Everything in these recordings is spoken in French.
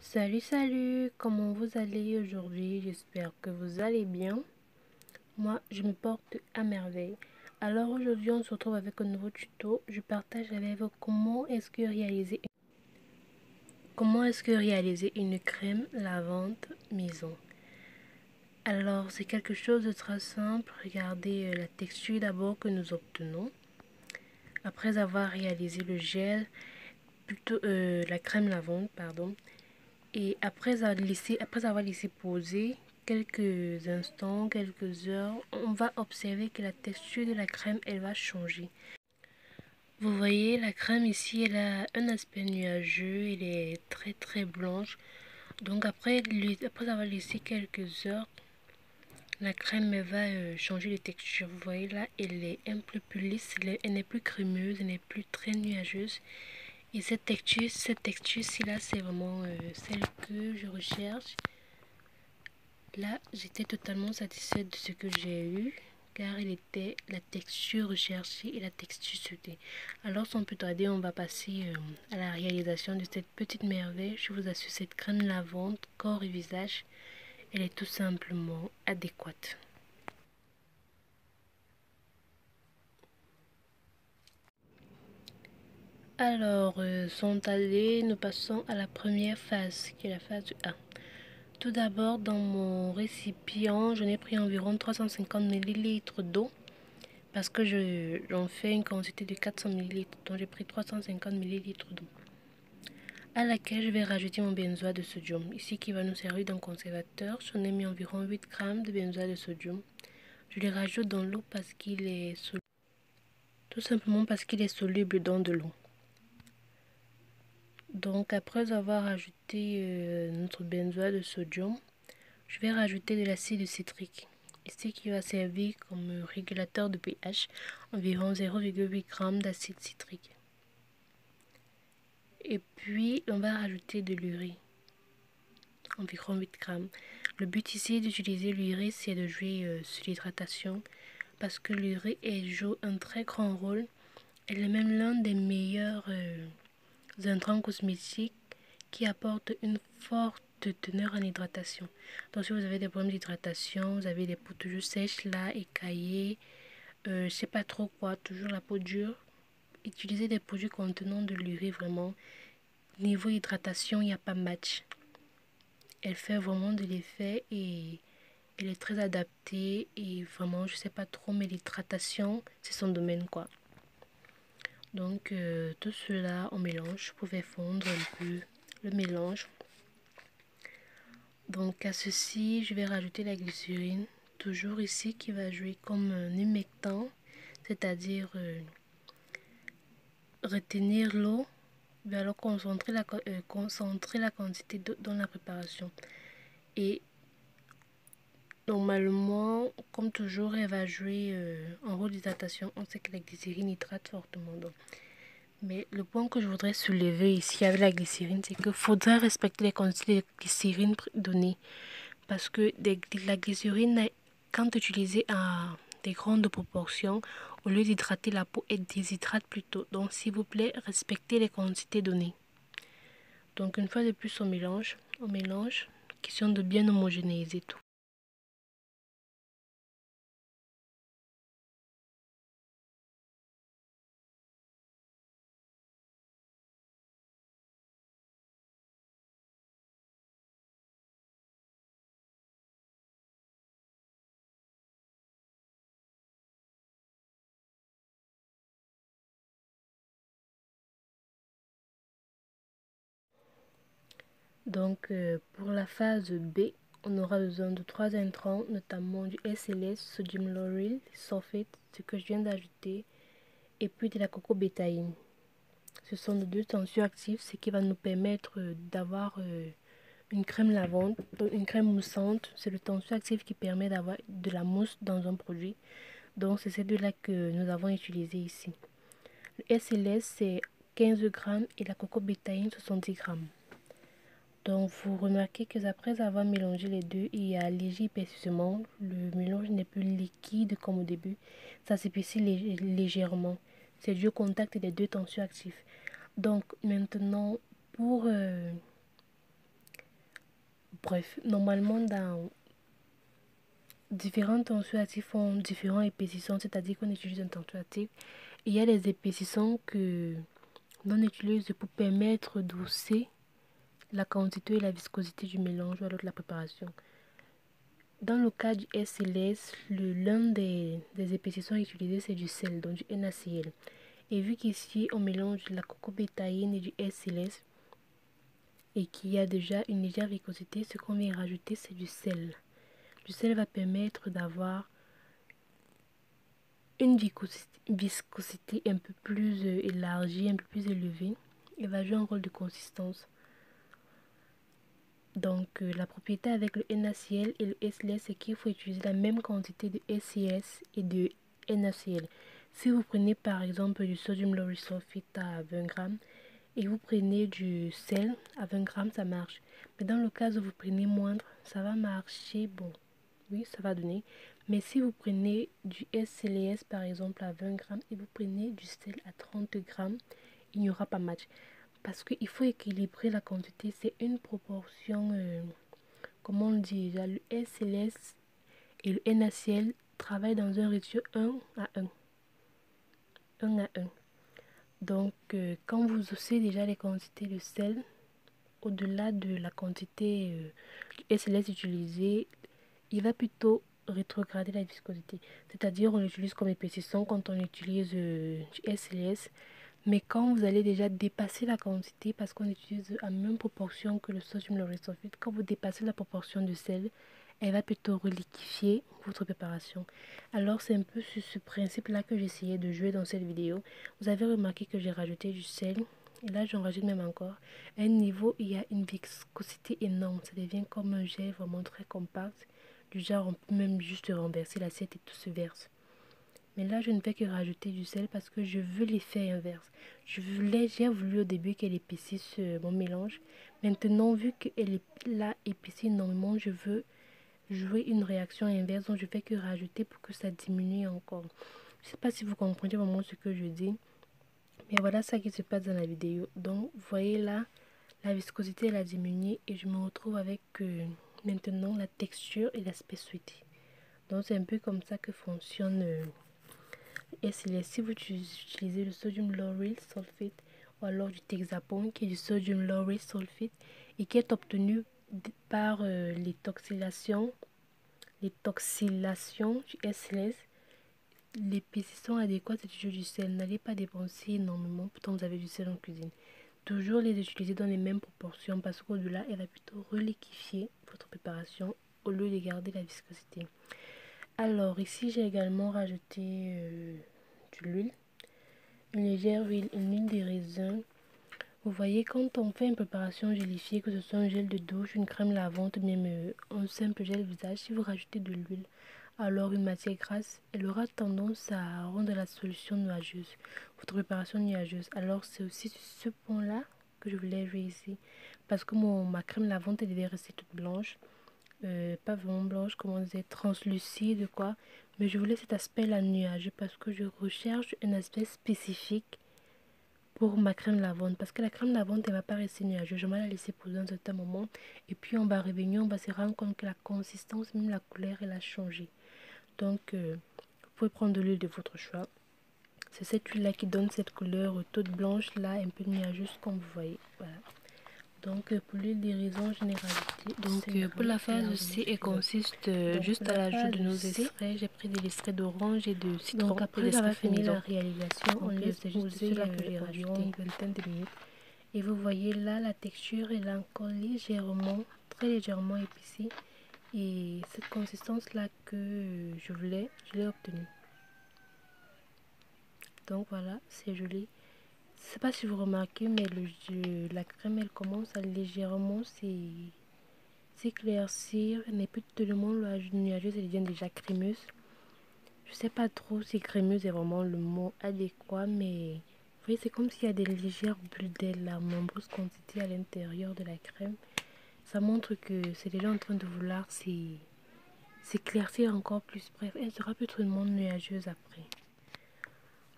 Salut, comment vous allez aujourd'hui? J'espère que vous allez bien. Moi, je me porte à merveille. Alors aujourd'hui, on se retrouve avec un nouveau tuto. Je partage avec vous comment est-ce que réaliser une crème lavande maison. Alors, c'est quelque chose de très simple. Regardez la texture d'abord que nous obtenons. Après avoir réalisé le gel, plutôt la crème lavande, pardon. Et après avoir laissé poser quelques instants, quelques heures, on va observer que la texture de la crème, elle va changer. Vous voyez, la crème ici, elle a un aspect nuageux, elle est très très blanche. Donc après avoir laissé quelques heures, la crème elle va changer de texture. Vous voyez là, elle est un peu plus lisse, elle n'est plus crémeuse, elle n'est plus très nuageuse. Et cette texture-ci là, c'est vraiment celle que je recherche. Là, j'étais totalement satisfaite de ce que j'ai eu, car il était la texture recherchée et la texture souhaitée. Alors, sans plus tarder, on va passer à la réalisation de cette petite merveille. Je vous assure, cette crème lavande, corps et visage, elle est tout simplement adéquate. Alors, sans tarder, nous passons à la première phase, qui est la phase 1. Tout d'abord, dans mon récipient, j'en ai pris environ 350 ml d'eau. Parce que j'en fais une quantité de 400 ml, donc j'ai pris 350 ml d'eau, à laquelle je vais rajouter mon benzoate de sodium, ici qui va nous servir d'un conservateur. J'en ai mis environ 8 grammes de benzoate de sodium. Je les rajoute dans l'eau parce qu'il est soluble, tout simplement parce qu'il est soluble dans de l'eau. Donc après avoir ajouté notre benzoate de sodium, je vais rajouter de l'acide citrique, ici qui va servir comme régulateur de pH, environ 0,8 g d'acide citrique. Et puis, on va rajouter de l'urée, environ 8 grammes. Le but ici d'utiliser l'urée, c'est de jouer sur l'hydratation, parce que l'urée joue un très grand rôle. Elle est même l'un des meilleurs intrants cosmétiques qui apporte une forte teneur en hydratation. Donc si vous avez des problèmes d'hydratation, vous avez des peaux toujours sèches là, écaillées, je sais pas trop quoi, toujours la peau dure, utilisez des produits contenant de l'urée vraiment. Niveau hydratation, il n'y a pas match. Elle fait vraiment de l'effet et elle est très adaptée. Et vraiment, je sais pas trop, mais l'hydratation, c'est son domaine quoi. Donc, tout cela, on mélange. Vous pouvez fondre un peu le mélange. Donc, à ceci, je vais rajouter la glycérine. Toujours ici, qui va jouer comme un humectant, c'est-à-dire retenir l'eau. Alors concentrer la quantité d'eau dans la préparation. Et normalement, comme toujours, elle va jouer un rôle d'hydratation. On sait que la glycérine hydrate fortement. Donc. Mais le point que je voudrais soulever ici avec la glycérine, c'est qu'il faudrait respecter les quantités de glycérine données. Parce que la glycérine, quand utilisée à des grandes proportions, au lieu d'hydrater la peau, elle déshydrate plutôt. Donc, s'il vous plaît, respectez les quantités données. Donc, une fois de plus, on mélange. Question de bien homogénéiser tout. Donc, pour la phase B, on aura besoin de 3 intrants, notamment du SLS, sodium lauryl sulfate, ce que je viens d'ajouter, et puis de la cocobétaïne. Ce sont de deux tensioactifs, ce qui va nous permettre d'avoir une crème lavande, une crème moussante. C'est le tensioactif qui permet d'avoir de la mousse dans un produit. Donc, c'est ces deux-là que nous avons utilisé ici. Le SLS, c'est 15 grammes et la cocobétaïne, 70 grammes. Donc, vous remarquez que après avoir mélangé les deux et à léger épaississement, le mélange n'est plus liquide comme au début. Ça s'épaissit légèrement. C'est dû au contact des deux tensioactifs. Donc, maintenant, pour Bref, normalement dans différents tensioactifs ont différents épaississants, c'est-à-dire qu'on utilise un tensioactif. Il y a des épaississants que l'on utilise pour permettre d'hausser la quantité et la viscosité du mélange ou de la préparation. Dans le cas du SLS, l'un des épaississants utilisés c'est du sel, donc du NaCl. Et vu qu'ici on mélange de la cocobétaïne et du SLS et qu'il y a déjà une légère viscosité, ce qu'on vient rajouter c'est du sel. Le sel va permettre d'avoir une viscosité un peu plus élargie, un peu plus élevée et va jouer un rôle de consistance. Donc la propriété avec le NaCl et le SLS c'est qu'il faut utiliser la même quantité de SLS et de NaCl. Si vous prenez par exemple du sodium lauryl sulfate à 20 grammes et vous prenez du sel à 20 grammes, ça marche. Mais dans le cas où vous prenez moindre, ça va marcher, bon, oui, ça va donner. Mais si vous prenez du SLS par exemple à 20 grammes et vous prenez du sel à 30 grammes, il n'y aura pas match. Parce qu'il faut équilibrer la quantité, c'est une proportion, comment on dit déjà, le SLS et le NaCl travaillent dans un ratio 1 à 1. 1 à 1. Donc, quand vous osez déjà les quantités de sel, au-delà de la quantité du SLS utilisée, il va plutôt rétrograder la viscosité. C'est-à-dire, on l'utilise comme épaississant quand on utilise du SLS. Mais quand vous allez déjà dépasser la quantité, parce qu'on utilise la même proportion que le sodium lauryl sulfate, quand vous dépassez la proportion de sel, elle va plutôt reliquéfier votre préparation. Alors c'est un peu sur ce principe-là que j'essayais de jouer dans cette vidéo. Vous avez remarqué que j'ai rajouté du sel, et là j'en rajoute même encore. À un niveau, il y a une viscosité énorme, ça devient comme un gel vraiment très compact. Du genre, on peut même juste renverser l'assiette et tout se verse. Mais là, je ne fais que rajouter du sel parce que je veux l'effet inverse. J'ai voulu au début qu'elle épaississe mon mélange. Maintenant, vu qu'elle l'a épaissi énormément, je veux jouer une réaction inverse. Donc, je fais que rajouter pour que ça diminue encore. Je ne sais pas si vous comprenez vraiment ce que je dis. Mais voilà ça qui se passe dans la vidéo. Donc, vous voyez là, la viscosité, elle a diminué. Et je me retrouve avec maintenant la texture et l'aspect souhaité. Donc, c'est un peu comme ça que fonctionne... Et si vous utilisez le sodium lauryl sulfate ou alors du Texapon qui est du sodium lauryl sulfate et qui est obtenu par l'étoxylation du SLS, l'épaississement adéquat c'est toujours du sel. N'allez pas dépenser énormément, pourtant vous avez du sel en cuisine. Toujours les utiliser dans les mêmes proportions parce qu'au-delà, elle va plutôt reliquéfier votre préparation au lieu de garder la viscosité. Alors ici j'ai également rajouté de l'huile, une légère huile, une huile de raisin. Vous voyez quand on fait une préparation gélifiée, que ce soit un gel de douche, une crème lavante, même un simple gel visage, si vous rajoutez de l'huile, alors une matière grasse, elle aura tendance à rendre la solution nuageuse, votre préparation nuageuse. Alors c'est aussi sur ce point là que je voulais jouer ici, parce que ma crème lavante elle devait rester toute blanche. Pas vraiment blanche, comment dire, translucide quoi, mais je voulais cet aspect là nuageux parce que je recherche un aspect spécifique pour ma crème lavande, parce que la crème lavande elle va pas rester nuageuse, je vais la laisser poser un certain moment et puis on va revenir, on va se rendre compte que la consistance, même la couleur elle a changé. Donc vous pouvez prendre de l'huile de votre choix, c'est cette huile là qui donne cette couleur toute blanche là, un peu nuageuse comme vous voyez, voilà. Donc pour l'huile des raisins généralité. Donc pour la phase C, elle consiste juste à l'ajout de nos extraits. J'ai pris des extraits d'orange et de citron. Donc après avoir fini la réalisation, on laisse poser cela que j'ai rajouté une vingtaine de minutes. Et vous voyez là, la texture elle est encore légèrement, très légèrement épaissie. Et cette consistance là que je voulais, je l'ai obtenue. Donc voilà, c'est joli. Je sais pas si vous remarquez, mais la crème elle commence à légèrement s'éclaircir, n'est plus tellement nuageuse, elle devient déjà crémeuse. Je sais pas trop si crémeuse est vraiment le mot adéquat, mais vous voyez, c'est comme s'il y a des légères bulles d'air, en nombreuse quantité à l'intérieur de la crème. Ça montre que c'est déjà en train de vouloir s'éclaircir encore plus. Bref, elle sera plus tellement nuageuse après.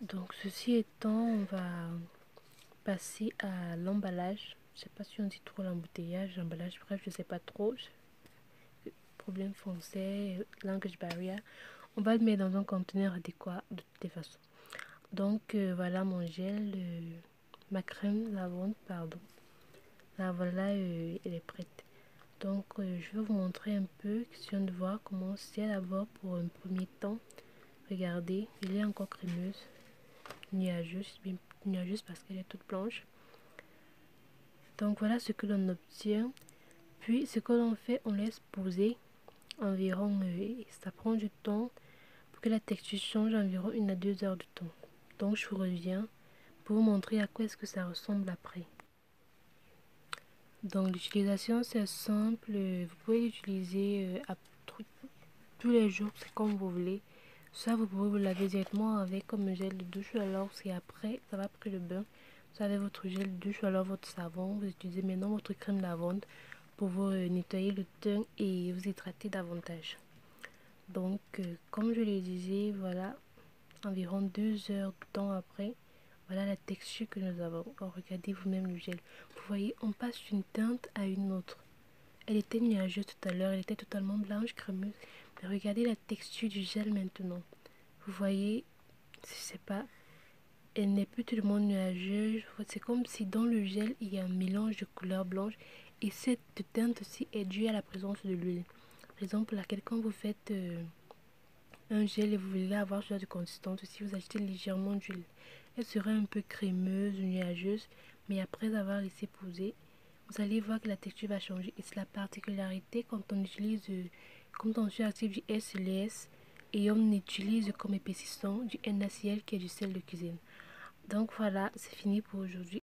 Donc ceci étant, on va passer à l'emballage. Je sais pas si on dit trop l'embouteillage, l'emballage, bref, je sais pas trop. problème foncé, language barrier, on va le mettre dans un conteneur adéquat de toutes les façons. Donc voilà mon gel, ma crème lavande, pardon. Là voilà, elle est prête. Donc je vais vous montrer un peu, question de voir comment c'est d'abord pour un premier temps. Regardez, elle est encore crémeuse, nuageuse parce qu'elle est toute blanche. Donc voilà ce que l'on obtient. Puis ce que l'on fait, on laisse poser environ, ça prend du temps pour que la texture change, environ 1 à 2 heures de temps. Donc je vous reviens pour vous montrer à quoi est-ce que ça ressemble après. Donc l'utilisation c'est simple, vous pouvez l'utiliser tous les jours, c'est comme vous voulez. Ça vous pouvez vous laver directement avec comme un gel de douche, ou alors c'est après, ça va après le bain. Vous avez votre gel de douche ou alors votre savon, vous utilisez maintenant votre crème lavande pour vous nettoyer le teint et vous hydrater davantage. Donc comme je le disais, voilà, environ 2 heures de temps après, voilà la texture que nous avons. Oh, regardez vous-même le gel. Vous voyez, on passe d'une teinte à une autre. Elle était nuageuse tout à l'heure, elle était totalement blanche, crémeuse. Mais regardez la texture du gel maintenant. Vous voyez, je sais pas, elle n'est plus tellement nuageuse. C'est comme si dans le gel, il y a un mélange de couleurs blanches. Et cette teinte aussi est due à la présence de l'huile. Par exemple, là, quand vous faites un gel et vous voulez avoir ce genre de consistance, si vous achetez légèrement d'huile, elle sera un peu crémeuse, nuageuse. Mais après avoir laissé poser, vous allez voir que la texture va changer. Et c'est la particularité quand on utilise, quand on active du SLS et on utilise comme épaississant du NaCl qui est du sel de cuisine. Donc voilà, c'est fini pour aujourd'hui.